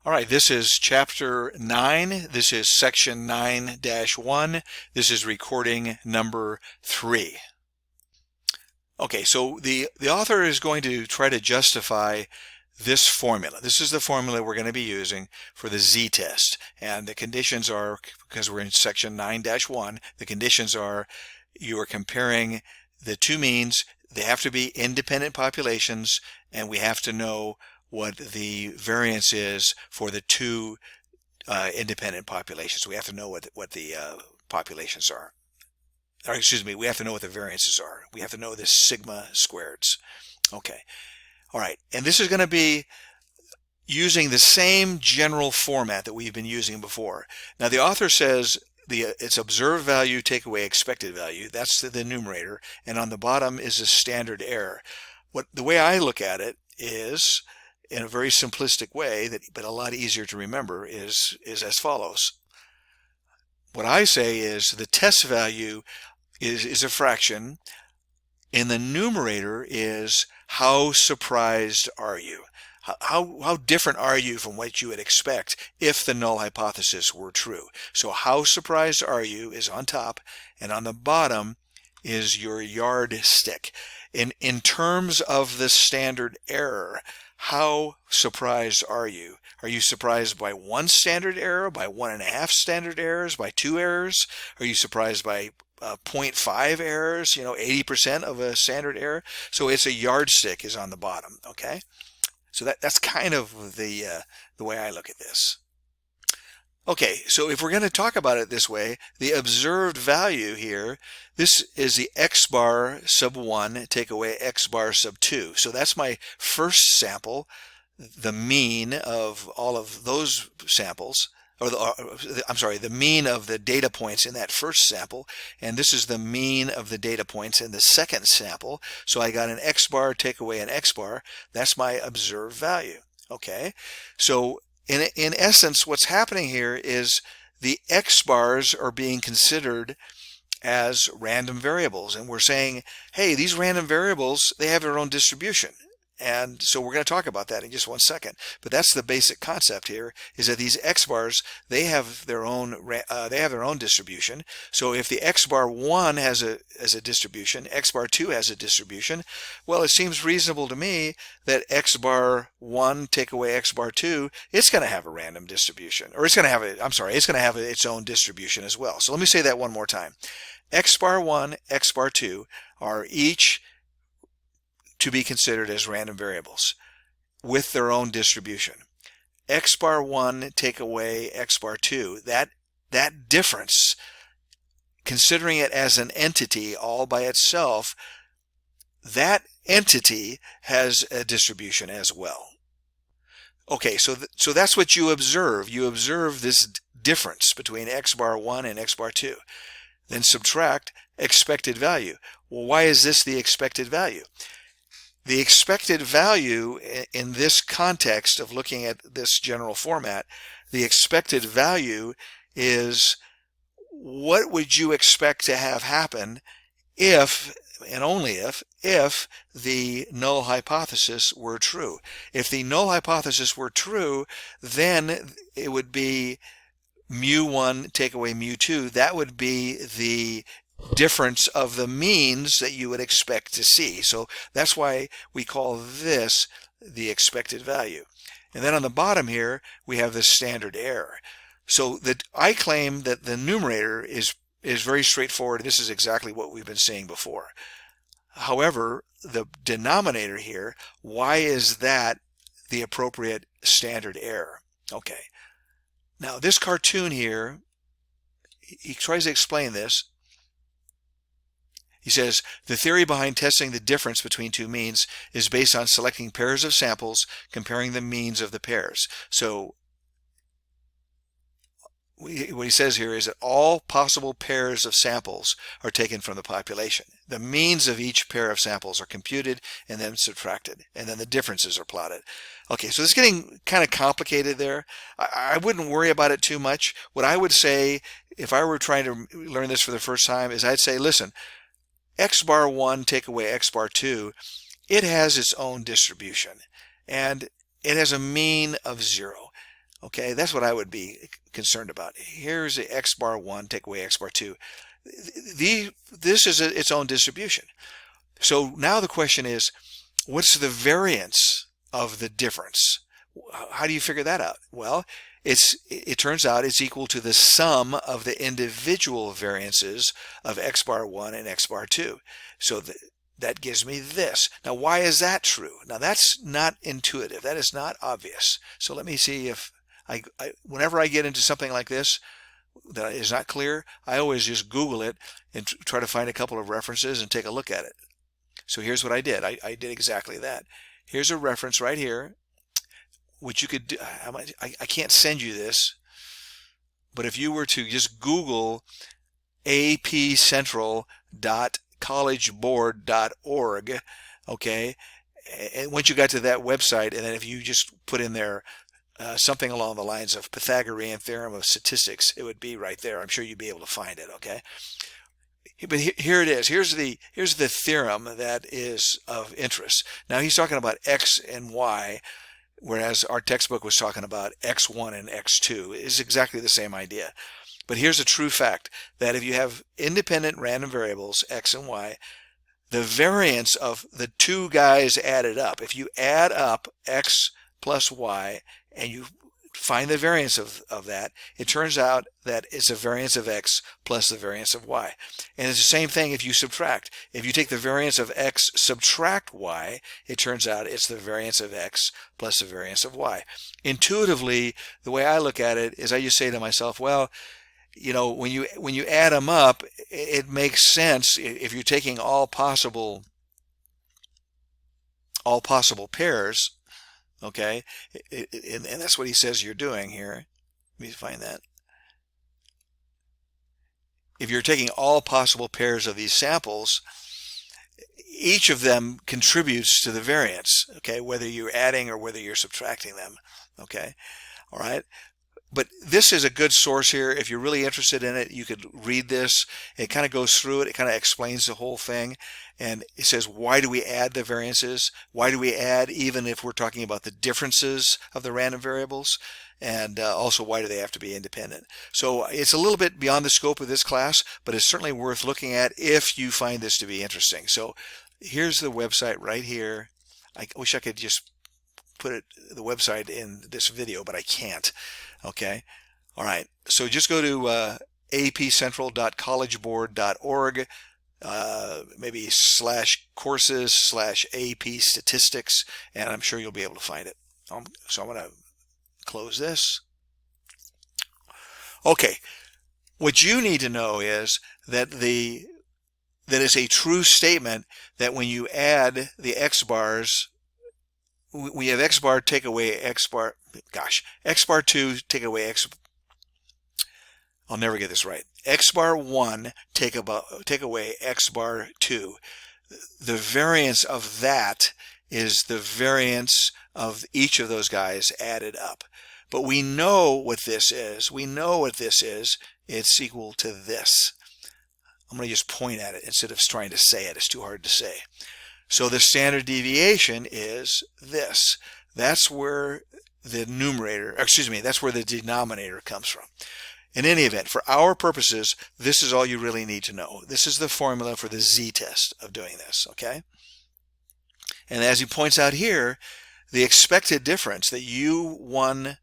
All right, this is chapter 9. This is section 9-1. This is recording number 3. Okay, so the author is going to try to justify this formula. This is the formula we're going to be using for the z-test. And the conditions are, because we're in section 9-1, the conditions are you are comparing the two means. They have to be independent populations, and we have to know what the variance is for the two independent populations. We have to know what the populations are. Or excuse me, we have to know what the variances are. We have to know the sigma squareds. Okay. All right. And this is going to be using the same general format that we've been using before. Now the author says it's observed value take away expected value. That's the numerator. And on the bottom is a standard error. The way I look at it is, in a very simplistic way, but a lot easier to remember, is as follows. What I say is the test value is a fraction. In the numerator is how surprised are you? How different are you from what you would expect if the null hypothesis were true? So how surprised are you is on top, and on the bottom is your yardstick. In terms of the standard error, how surprised are you? Are you surprised by one standard error, by 1.5 standard errors, by 2 errors? Are you surprised by 0.5 errors, 80% of a standard error? So it's a yardstick is on the bottom, okay? So that's kind of the way I look at this. Okay, so if we're going to talk about it this way, the observed value here, this is the x bar sub 1 take away x bar sub 2. So that's my first sample, the mean of all of those samples, or the mean of the data points in that first sample, and this is the mean of the data points in the second sample. So I got an x bar take away an x bar. That's my observed value. Okay, so in essence, what's happening here is the x bars are being considered as random variables, and we're saying, hey, these random variables, they have their own distribution. And so we're going to talk about that in just one second. But that's the basic concept here, is that these x bars, they have their own distribution. So if the x bar 1 has a distribution, x bar 2 has a distribution, well, it seems reasonable to me that x bar 1 take away x bar 2, it's going to have a random distribution, or it's going to have its own distribution as well. So let me say that one more time. X bar 1, x bar 2 are each to be considered as random variables with their own distribution. X bar 1 take away x bar 2, that difference, considering it as an entity all by itself, that entity has a distribution as well. Okay, so that's what you observe. You observe this difference between x bar 1 and x bar 2. Then subtract expected value. Well, why is this the expected value? The expected value in this context of looking at this general format, the expected value is what would you expect to have happen if, and only if the null hypothesis were true. If the null hypothesis were true, then it would be mu1 take away mu2. That would be the difference of the means that you would expect to see. So that's why we call this the expected value. And then on the bottom here, we have the standard error. So I claim that the numerator is very straightforward. This is exactly what we've been seeing before. However, the denominator here, why is that the appropriate standard error? Okay. Now this cartoon here, he tries to explain this. He says, the theory behind testing the difference between two means is based on selecting pairs of samples, comparing the means of the pairs. So what he says here is that all possible pairs of samples are taken from the population. The means of each pair of samples are computed and then subtracted, and then the differences are plotted. Okay, so this is getting kind of complicated there. I wouldn't worry about it too much. What I would say, if I were trying to learn this for the first time, is I'd say, listen, x bar 1 take away x bar 2, it has its own distribution, and it has a mean of 0. Okay, that's what I would be concerned about. Here's the x bar 1, take away x bar 2. This is its own distribution. So now the question is, what's the variance of the difference? How do you figure that out? Well, it turns out it's equal to the sum of the individual variances of x bar 1 and x bar 2. So that gives me this. Now, why is that true? Now, that's not intuitive. That is not obvious. So let me see if whenever I get into something like this that is not clear, I always just Google it and try to find a couple of references and take a look at it. So here's what I did. I did exactly that. Here's a reference right here, which you could do. I can't send you this, but if you were to just Google apcentral.collegeboard.org, okay, and once you got to that website, and then if you just put in there something along the lines of Pythagorean theorem of statistics, it would be right there. I'm sure you'd be able to find it, okay? But here it is. Here's the theorem that is of interest. Now he's talking about x and y, whereas our textbook was talking about x1 and x2. It's exactly the same idea. But here's a true fact, that if you have independent random variables, x and y, the variance of the two guys added up, if you add up x plus y and you find the variance of that, it turns out that it's a variance of x plus the variance of y. And it's the same thing if you subtract. If you take the variance of x, subtract y, it turns out it's the variance of x plus the variance of y. Intuitively, the way I look at it is I just say to myself, well, you know, when you add them up, it makes sense if you're taking all possible pairs. Okay, and that's what he says you're doing here. Let me find that. If you're taking all possible pairs of these samples, each of them contributes to the variance, okay, whether you're adding or whether you're subtracting them, okay, all right. But this is a good source here. If you're really interested in it, you could read this. It kind of goes through it. It kind of explains the whole thing. And it says, why do we add the variances? Why do we add even if we're talking about the differences of the random variables? And also, why do they have to be independent? So it's a little bit beyond the scope of this class, but it's certainly worth looking at if you find this to be interesting. So here's the website right here. I wish I could just put the website in this video, but I can't. Okay. All right. So just go to apcentral.collegeboard.org, maybe /courses/AP statistics, and I'm sure you'll be able to find it. So I'm going to close this. Okay. What you need to know is that that is a true statement that when you add the x bars, we have x bar take away x bar, x bar 2 take away x, I'll never get this right, x bar 1 take away x bar 2. The variance of that is the variance of each of those guys added up. But we know what this is. It's equal to this. I'm going to just point at it instead of trying to say it. It's too hard to say. So the standard deviation is this. That's where the that's where the denominator comes from. In any event, for our purposes, this is all you really need to know. This is the formula for the z-test of doing this, okay? And as he points out here, the expected difference that mu1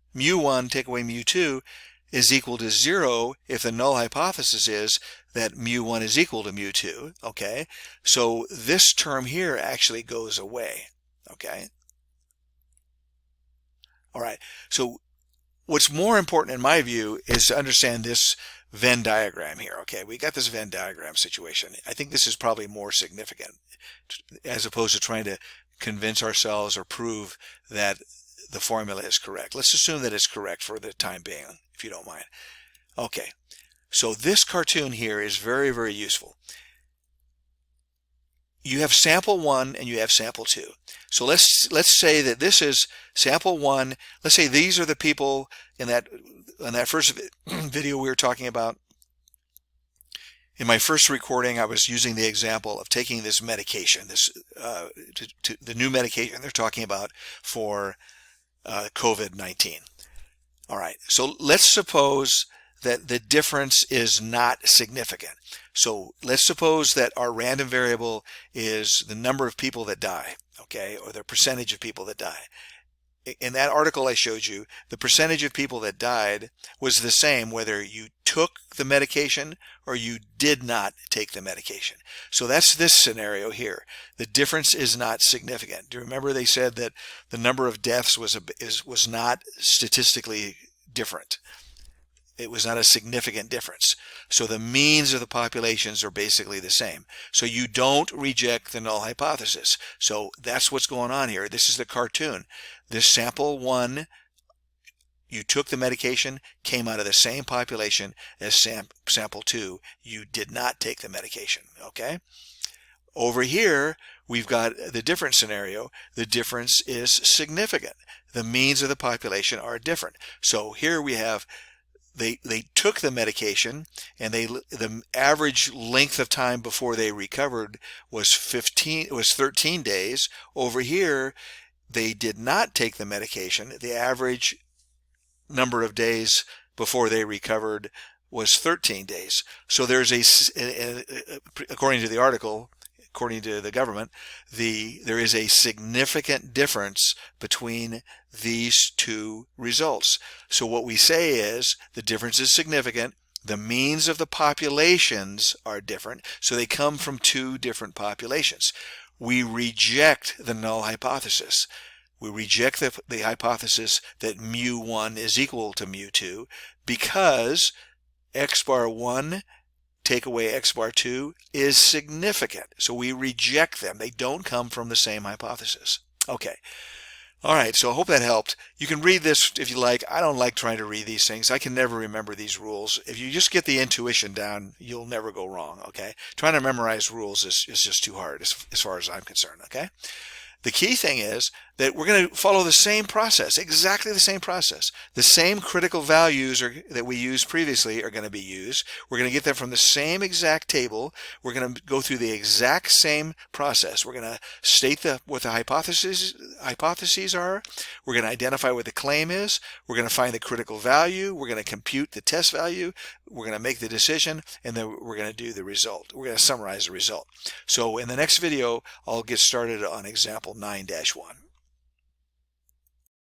take away mu2 is equal to 0 if the null hypothesis is that mu1 is equal to mu2, okay? So this term here actually goes away, okay? All right, so what's more important in my view is to understand this Venn diagram here, okay? We got this Venn diagram situation. I think this is probably more significant as opposed to trying to convince ourselves or prove that the formula is correct. Let's assume that it's correct for the time being, if you don't mind. Okay, so this cartoon here is very, very useful. You have sample 1 and you have sample 2. So let's say that this is sample 1. Let's say these are the people in that first video we were talking about. In my first recording, I was using the example of taking this medication, the new medication they're talking about for COVID-19. All right, so let's suppose that the difference is not significant. So let's suppose that our random variable is the number of people that die, okay, or the percentage of people that die. In that article I showed you, the percentage of people that died was the same whether you took the medication or you did not take the medication. So that's this scenario here. The difference is not significant. Do you remember they said that the number of deaths was not statistically different? It was not a significant difference. So the means of the populations are basically the same. So you don't reject the null hypothesis. So that's what's going on here. This is the cartoon. This sample 1, you took the medication, came out of the same population as sample 2. You did not take the medication, okay? Over here, we've got the different scenario. The difference is significant. The means of the population are different. So here we have they took the medication, and the average length of time before they recovered was 13 days. Over here, they did not take the medication. The average number of days before they recovered was 13 days. So there's according to the article, according to the government, there is a significant difference between these two results. So what we say is the difference is significant. The means of the populations are different. So they come from two different populations. We reject the null hypothesis. We reject the hypothesis that mu1 is equal to mu2 because x bar 1 take away x bar 2 is significant. So we reject them. They don't come from the same hypothesis. Okay. All right, so I hope that helped. You can read this if you like. I don't like trying to read these things. I can never remember these rules. If you just get the intuition down, you'll never go wrong, okay? Trying to memorize rules is just too hard as far as I'm concerned, okay? The key thing is that we're going to follow the same process, exactly the same process. The same critical values that we used previously are going to be used. We're going to get them from the same exact table. We're going to go through the exact same process. We're going to state what the hypotheses are. We're going to identify what the claim is. We're going to find the critical value. We're going to compute the test value. We're going to make the decision, and then we're going to do the result. We're going to summarize the result. So in the next video, I'll get started on example 9-1.